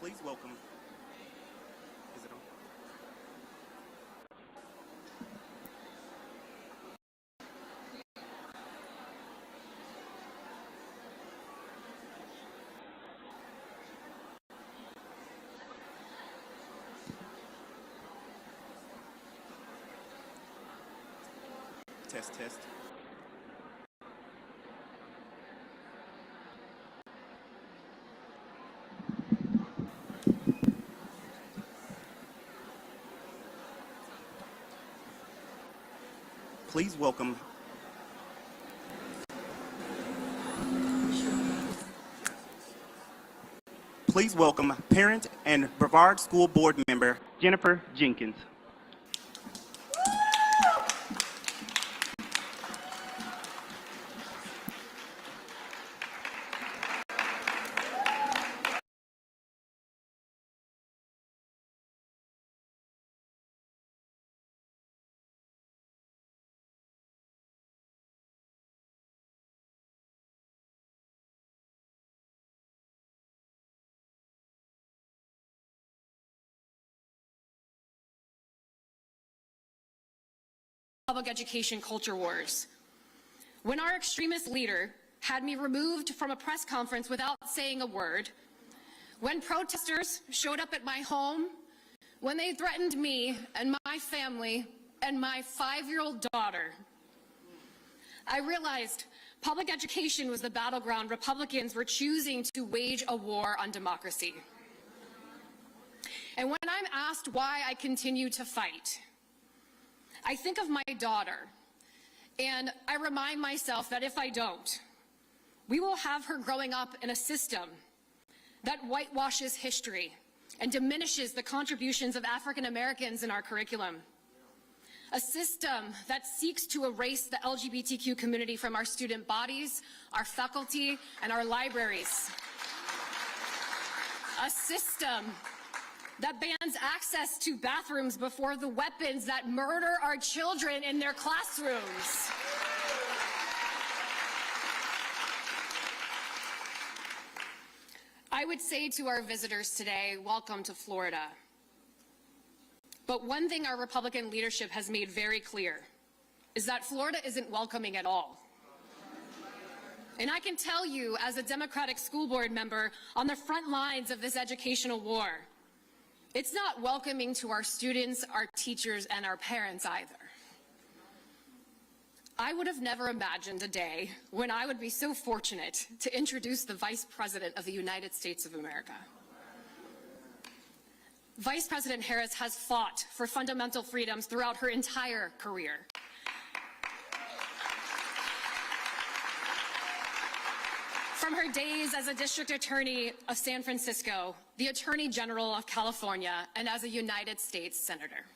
Please welcome. Is it on? Test, test. Please welcome. Please welcome parent and Brevard School Board member Jenkins. Public education culture wars. When our extremist leader had me removed from a press conference without saying a word, when protesters showed up at my home, when they threatened me and my family and my 5-year-old daughter, I realized public education was the battleground Republicans were choosing to wage a war on democracy. And when I'm asked why I continue to fight, I think of my daughter, and I remind myself that if I don't, we will have her growing up in a system that whitewashes history and diminishes the contributions of African Americans in our curriculum. A system that seeks to erase the LGBTQ community from our student bodies, our faculty, and our libraries. A system that bans access to bathrooms before the weapons that murder our children in their classrooms. I would say to our visitors today, welcome to Florida. But one thing our Republican leadership has made very clear is that Florida isn't welcoming at all. And I can tell you, as a Democratic school board member on the front lines of this educational war, it's not welcoming to our students, our teachers, and our parents either. I would have never imagined a day when I would be so fortunate to introduce the Vice President of the United States of America. Vice President Harris has fought for fundamental freedoms throughout her entire career. From her days as a district attorney of San Francisco, the Attorney General of California, and as a United States Senator.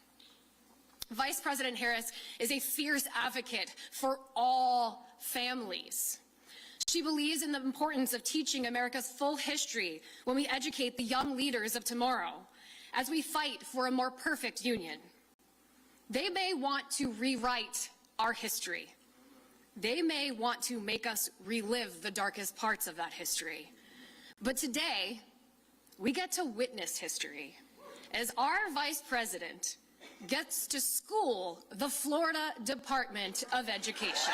Vice President Harris is a fierce advocate for all families. She believes in the importance of teaching America's full history when we educate the young leaders of tomorrow, as we fight for a more perfect union. They may want to rewrite our history. They may want to make us relive the darkest parts of that history. But today, we get to witness history as our Vice President gets to school the Florida Department of Education.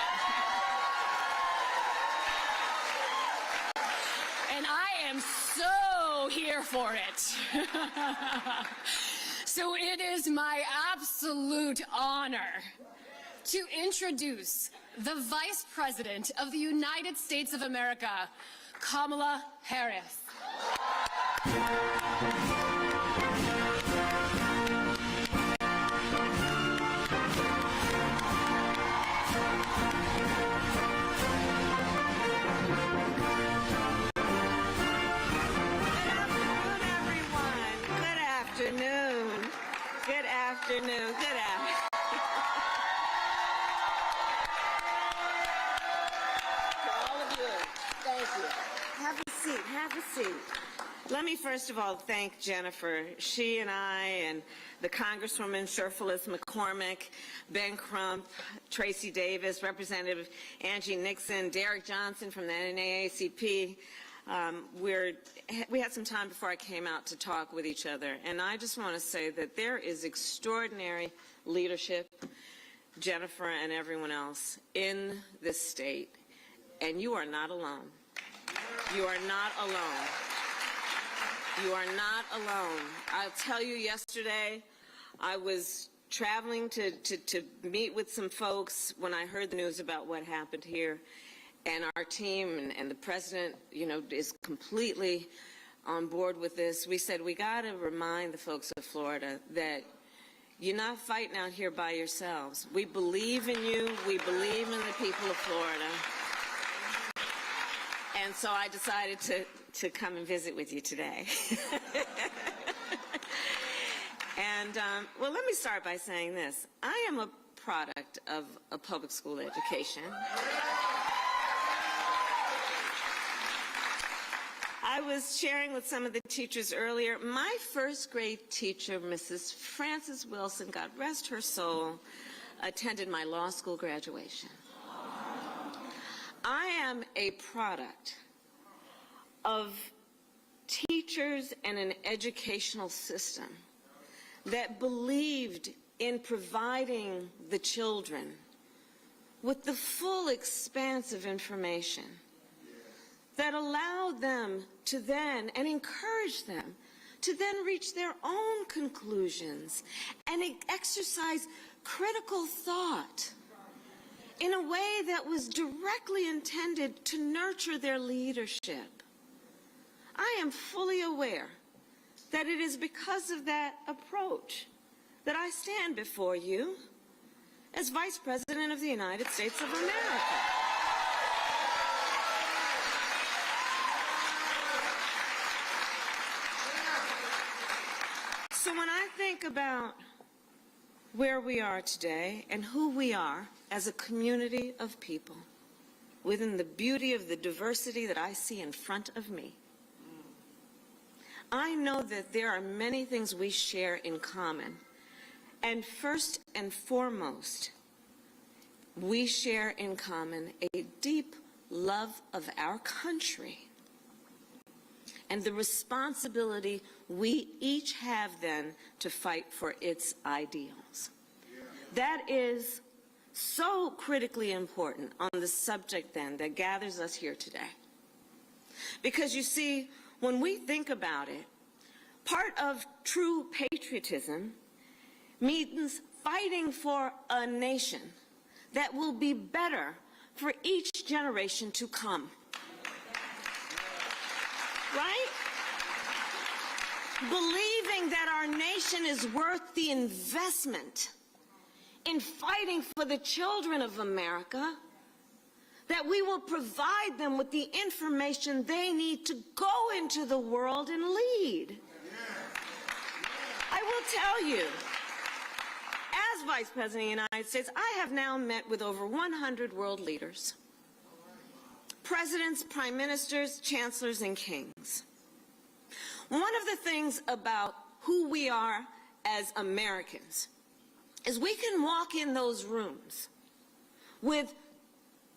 And I am so here for it. So it is my absolute honor to introduce the Vice President of the United States of America, Kamala Harris. Good afternoon. All of you. Thank you. Have a seat. Let me first of all thank Jennifer. She and I and the Congresswoman Sherfilis McCormick, Ben Crump, Tracy Davis, Representative Angie Nixon, Derek Johnson from the NAACP, We had some time before I came out to talk with each other, and I just want to say that there is extraordinary leadership, Jennifer and everyone else, in this state, and you are not alone. You are not alone. You are not alone. I'll tell you, yesterday I was traveling to meet with some folks when I heard the news about what happened here. And our team and the president, is completely on board with this. We said, we got to remind the folks of Florida that you're not fighting out here by yourselves. We believe in you. We believe in the people of Florida. And so I decided to come and visit with you today. And, well, let me start by saying this. I am a product of a public school education. I was sharing with some of the teachers earlier, my first grade teacher, Mrs. Frances Wilson, God rest her soul, attended my law school graduation. I am a product of teachers and an educational system that believed in providing the children with the full expanse of information that allowed them to then, and encouraged them to then reach their own conclusions and exercise critical thought in a way that was directly intended to nurture their leadership. I am fully aware that it is because of that approach that I stand before you as Vice President of the United States of America. So when I think about where we are today and who we are as a community of people, within the beauty of the diversity that I see in front of me, I know that there are many things we share in common. And first and foremost, we share in common a deep love of our country and the responsibility we each have then to fight for its ideals. That is so critically important on the subject then that gathers us here today. Because you see, when we think about it, part of true patriotism means fighting for a nation that will be better for each generation to come. Right? Believing that our nation is worth the investment in fighting for the children of America, that we will provide them with the information they need to go into the world and lead. I will tell you, as Vice President of the United States, I have now met with over 100 world leaders, presidents, prime ministers, chancellors, and kings. One of the things about who we are as Americans is we can walk in those rooms with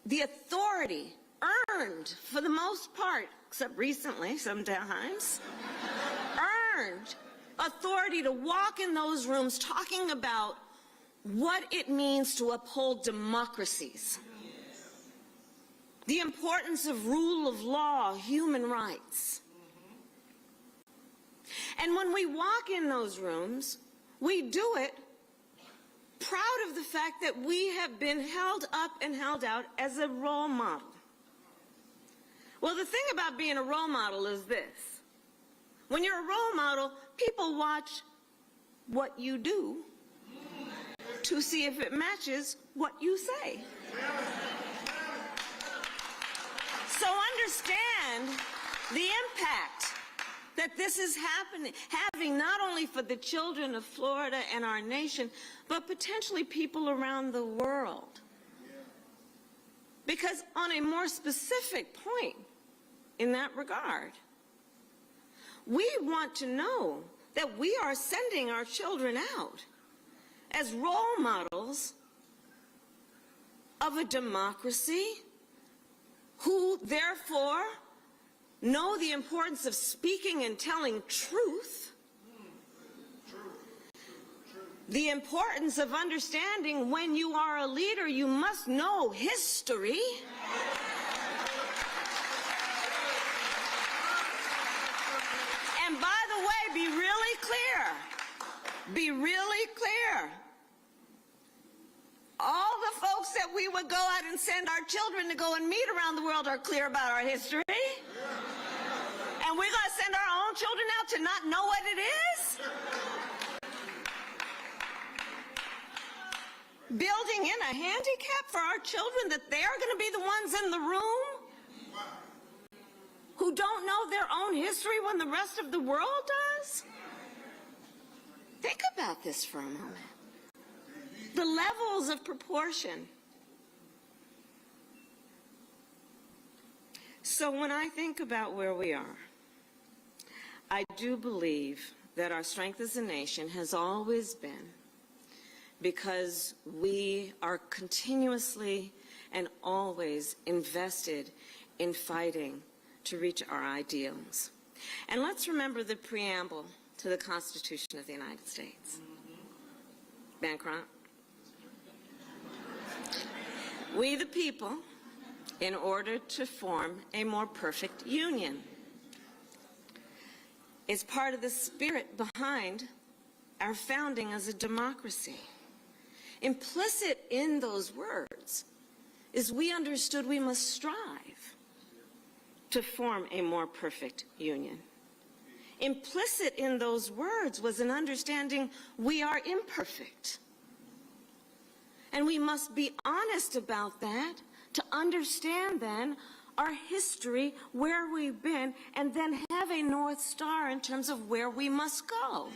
the authority earned, for the most part, except recently sometimes, earned authority to walk in those rooms talking about what it means to uphold democracies, the importance of rule of law, human rights. And when we walk in those rooms, we do it proud of the fact that we have been held up and held out as a role model. Well, the thing about being a role model is this. When you're a role model, people watch what you do to see if it matches what you say. So understand the impact that this is having not only for the children of Florida and our nation, but potentially people around the world. Because on a more specific point in that regard, we want to know that we are sending our children out as role models of a democracy who therefore know the importance of speaking and telling truth, the importance of understanding when you are a leader, you must know history. And by the way, be really clear. Be really clear. All the folks that we would go out and send our children to go and meet around the world are clear about our history. And we're going to send our own children out to not know what it is? Building in a handicap for our children that they're going to be the ones in the room who don't know their own history when the rest of the world does? Think about this for a moment. The levels of proportion. So when I think about where we are, I do believe that our strength as a nation has always been because we are continuously and always invested in fighting to reach our ideals. And let's remember the preamble to the Constitution of the United States. Bancroft. We the people, in order to form a more perfect union. It's part of the spirit behind our founding as a democracy. Implicit in those words is we understood we must strive to form a more perfect union. Implicit in those words was an understanding we are imperfect. And we must be honest about that to understand then our history, where we've been, and then have a North Star in terms of where we must go.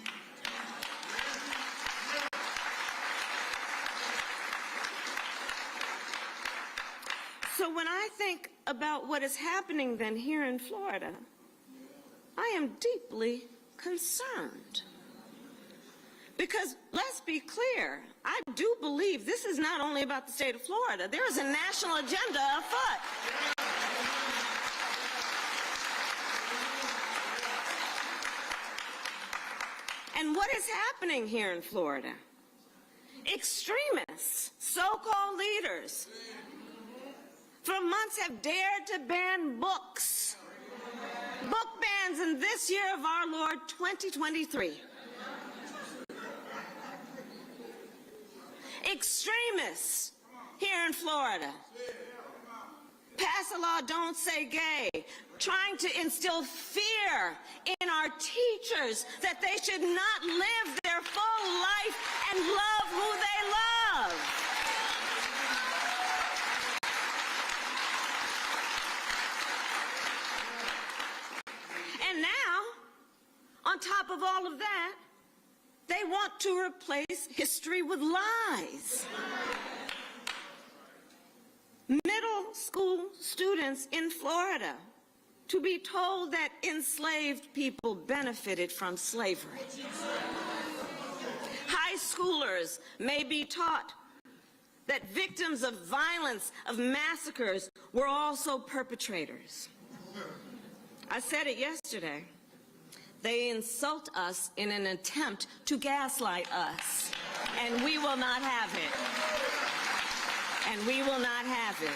So when I think about what is happening then here in Florida, I am deeply concerned. Because let's be clear, I do believe this is not only about the state of Florida. There is a national agenda afoot. And what is happening here in Florida? Extremists, so-called leaders, for months have dared to ban books. Book bans in this year of our Lord 2023. Extremists here in Florida pass a law, don't say gay, trying to instill fear in our teachers that they should not live their full life and love who they love. And now, on top of all of that, they want to replace history with lies. Middle school students in Florida to be told that enslaved people benefited from slavery. High schoolers may be taught that victims of violence, of massacres, were also perpetrators. I said it yesterday. They insult us in an attempt to gaslight us, and we will not have it. And we will not have it.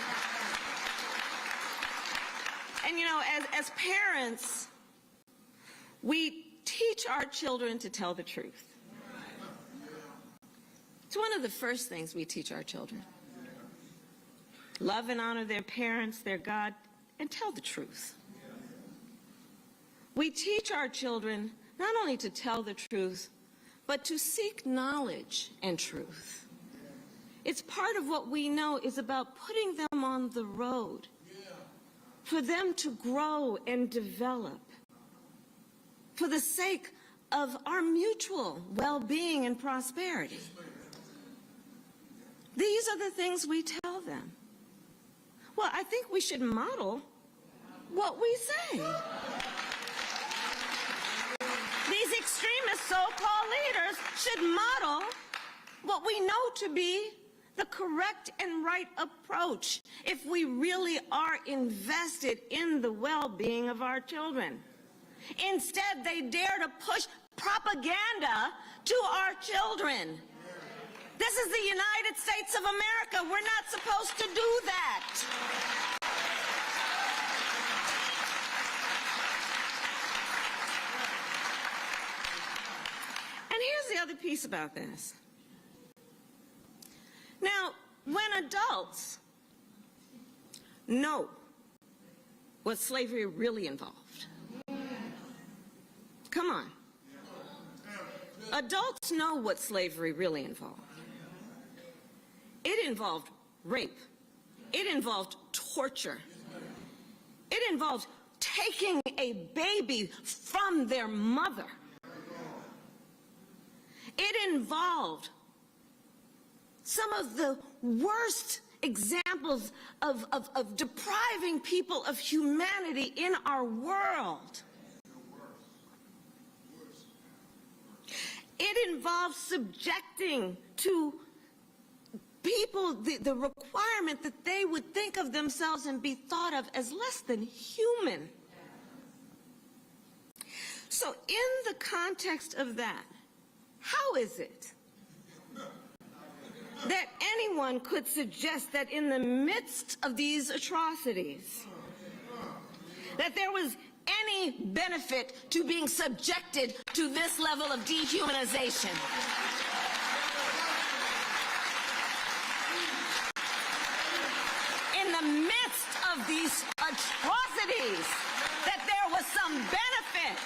And you know, as parents, we teach our children to tell the truth. It's one of the first things we teach our children. Love and honor their parents, their God, and tell the truth. We teach our children not only to tell the truth, but to seek knowledge and truth. It's part of what we know is about putting them on the road for them to grow and develop for the sake of our mutual well-being and prosperity. These are the things we tell them. Well, I think we should model what we say. These extremist so-called leaders should model what we know to be the correct and right approach if we really are invested in the well-being of our children. Instead, they dare to push propaganda to our children. This is the United States of America. We're not supposed to do that. And here's the other piece about this. Now, when adults know what slavery really involved, come on. Adults know what slavery really involved. It involved rape. It involved torture. It involved taking a baby from their mother. It involved some of the worst examples of depriving people of humanity in our world. It involves subjecting to people the requirement that they would think of themselves and be thought of as less than human. So in the context of that, how is it that anyone could suggest that in the midst of these atrocities, that there was any benefit to being subjected to this level of dehumanization? In the midst of these atrocities, that there was some benefit.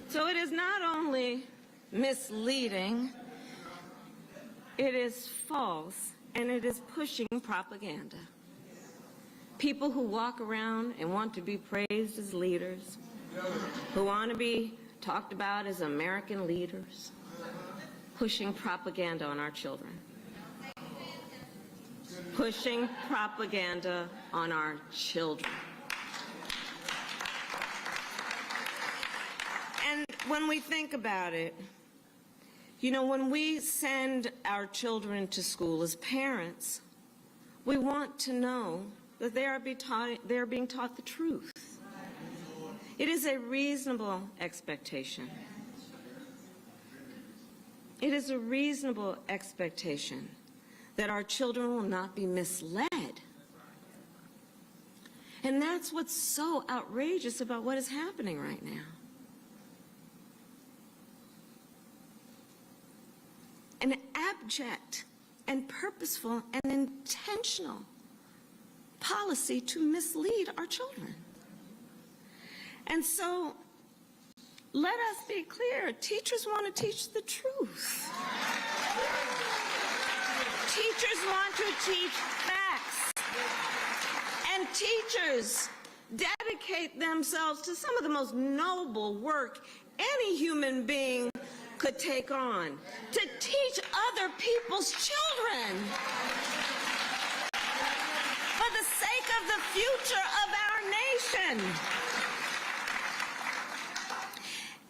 So it is not only misleading, it is false, and it is pushing propaganda. People who walk around and want to be praised as leaders, who want to be talked about as American leaders, pushing propaganda on our children. Pushing propaganda on our children. And when we think about it, you know, when we send our children to school as parents, we want to know that they are being taught the truth. It is a reasonable expectation. It is a reasonable expectation that our children will not be misled. And that's what's so outrageous about what is happening right now. An abject and purposeful and intentional policy to mislead our children. And so, let us be clear, teachers want to teach the truth. Teachers want to teach facts. And teachers dedicate themselves to some of the most noble work any human being could take on, to teach other people's children for the sake of the future of our nation.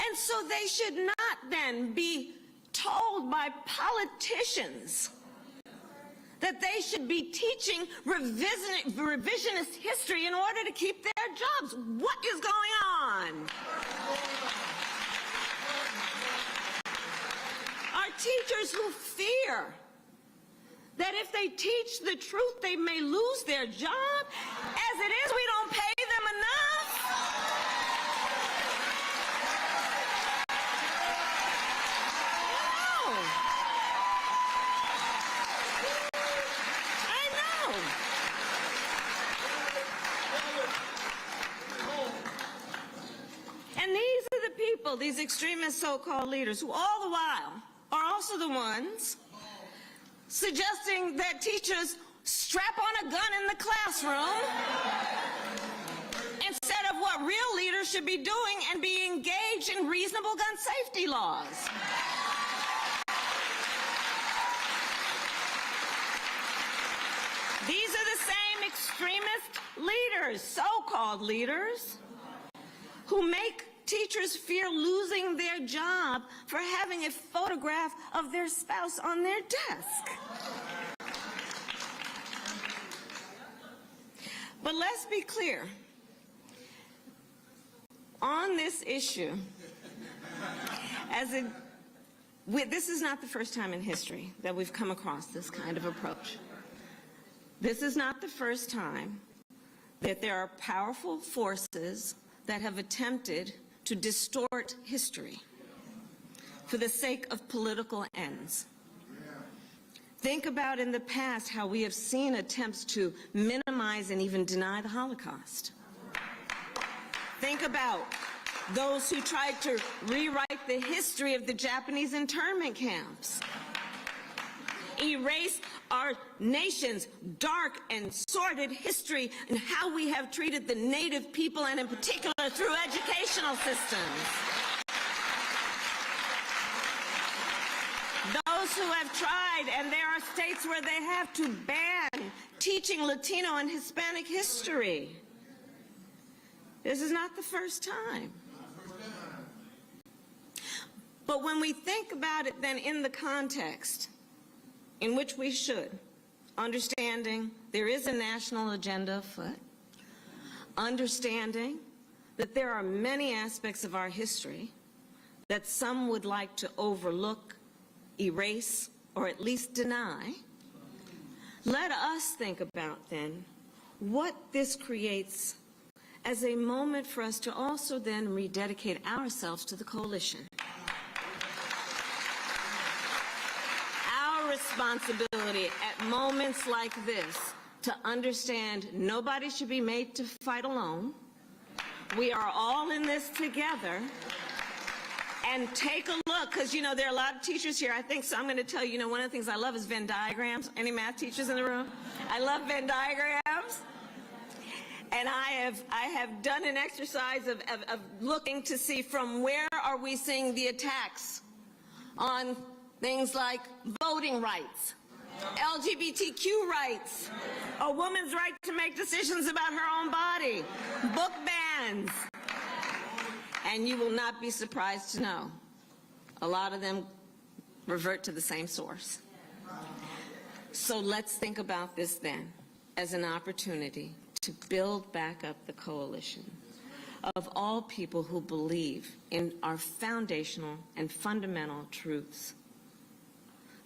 And so they should not then be told by politicians that they should be teaching revisionist history in order to keep their jobs. What is going on? Are teachers who fear that if they teach the truth, they may lose their job? As it is, we don't pay them enough. I know. And these are the people, these extremist so-called leaders, who all the while are also the ones suggesting that teachers strap on a gun in the classroom instead of what real leaders should be doing and be engaged in reasonable gun safety laws. extremist leaders, so-called leaders, who make teachers fear losing their job for having a photograph of their spouse on their desk. But let's be clear. On this issue, this is not the first time in history that we've come across this kind of approach. This is not the first time that there are powerful forces that have attempted to distort history for the sake of political ends. Think about in the past how we have seen attempts to minimize and even deny the Holocaust. Think about those who tried to rewrite the history of the Japanese internment camps, erase our nation's dark and sordid history and how we have treated the native people, and in particular through educational systems. Those who have tried, and there are states where they have, to ban teaching Latino and Hispanic history. This is not the first time. But when we think about it then in the context in which we should, understanding there is a national agenda afoot, understanding that there are many aspects of our history that some would like to overlook, erase, or at least deny, let us think about then what this creates as a moment for us to also then rededicate ourselves to the coalition. Our responsibility at moments like this to understand nobody should be made to fight alone. We are all in this together. And take a look, because, you know, there are a lot of teachers here. I think so. I'm going to tell you, one of the things I love is Venn diagrams. Any math teachers in the room? I love Venn diagrams. And I have done an exercise of looking to see from where are we seeing the attacks on things like voting rights, LGBTQ rights, a woman's right to make decisions about her own body, book bans. And you will not be surprised to know a lot of them revert to the same source. So let's think about this then as an opportunity to build back up the coalition of all people who believe in our foundational and fundamental truths.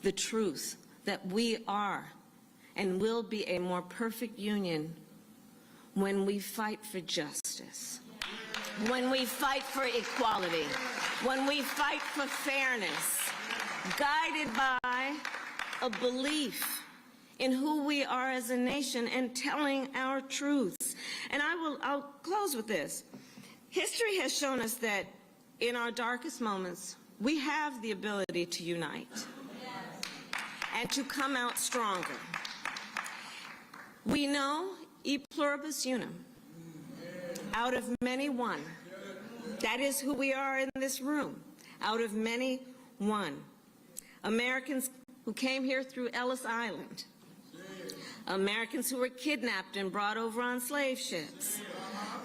The truth that we are and will be a more perfect union when we fight for justice, when we fight for equality, when we fight for fairness, guided by a belief in who we are as a nation and telling our truths. And I'll close with this. History has shown us that in our darkest moments, we have the ability to unite and to come out stronger. We know e pluribus unum, out of many one. That is who we are in this room, out of many one. Americans who came here through Ellis Island, Americans who were kidnapped and brought over on slave ships,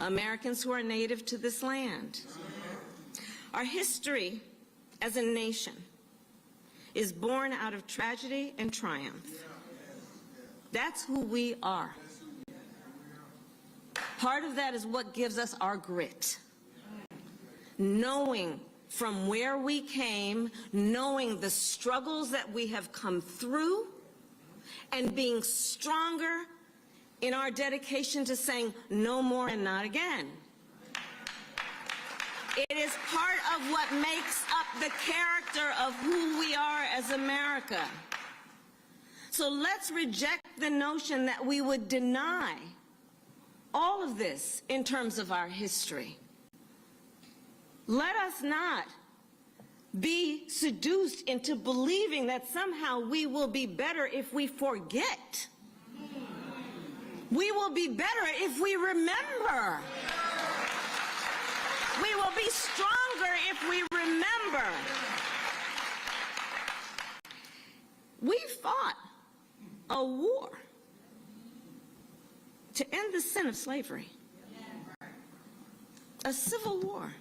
Americans who are native to this land. Our history as a nation is born out of tragedy and triumph. That's who we are. Part of that is what gives us our grit. Knowing from where we came, knowing the struggles that we have come through, and being stronger in our dedication to saying no more and not again. It is part of what makes up the character of who we are as America. So let's reject the notion that we would deny all of this in terms of our history. Let us not be seduced into believing that somehow we will be better if we forget. We will be better if we remember. We will be stronger if we remember. We fought a war to end the sin of slavery. A civil war.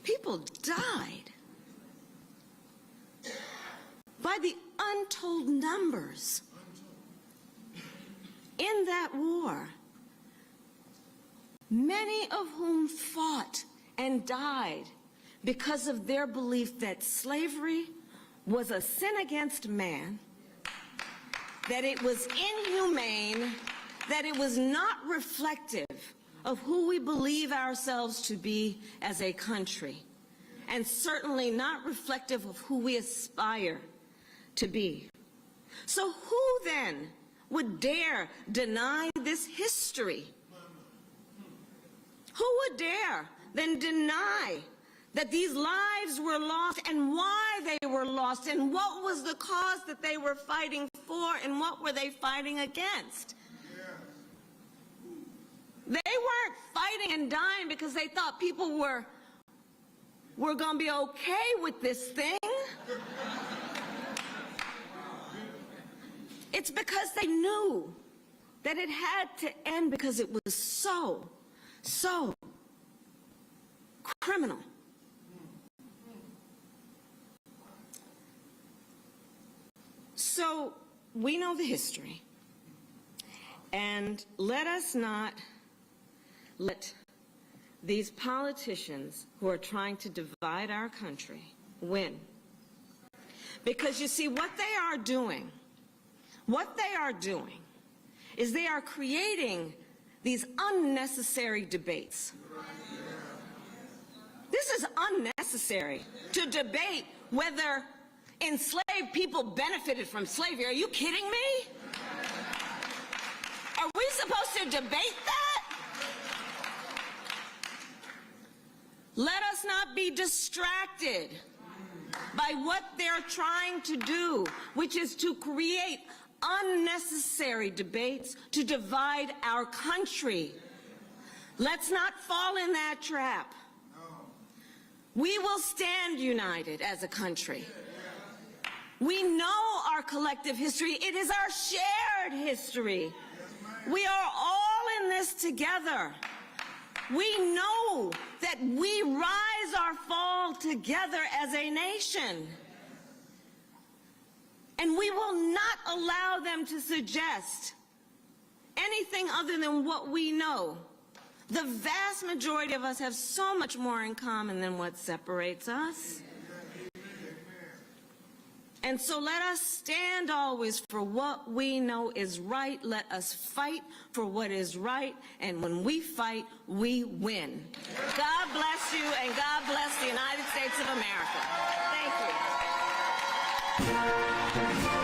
People died by the untold numbers in that war, many of whom fought and died because of their belief that slavery was a sin against man, that it was inhumane, that it was not reflective of who we believe ourselves to be as a country, and certainly not reflective of who we aspire to be. So who then would dare deny this history? Who would dare then deny that these lives were lost and why they were lost and what was the cause that they were fighting for and what were they fighting against? They weren't fighting and dying because they thought people were going to be okay with this thing. It's because they knew that it had to end because it was so criminal. So we know the history, and let us not let these politicians who are trying to divide our country win. Because you see, what they are doing is they are creating these unnecessary debates. This is unnecessary to debate whether enslaved people benefited from slavery. Are you kidding me? Are we supposed to debate that? Let us not be distracted by what they're trying to do, which is to create unnecessary debates to divide our country. Let's not fall in that trap. We will stand united as a country. We know our collective history. It is our shared history. We are all in this together. We know that we rise or fall together as a nation. And we will not allow them to suggest anything other than what we know. The vast majority of us have so much more in common than what separates us. And so let us stand always for what we know is right. Let us fight for what is right. And when we fight, we win. God bless you, and God bless the United States of America. Thank you.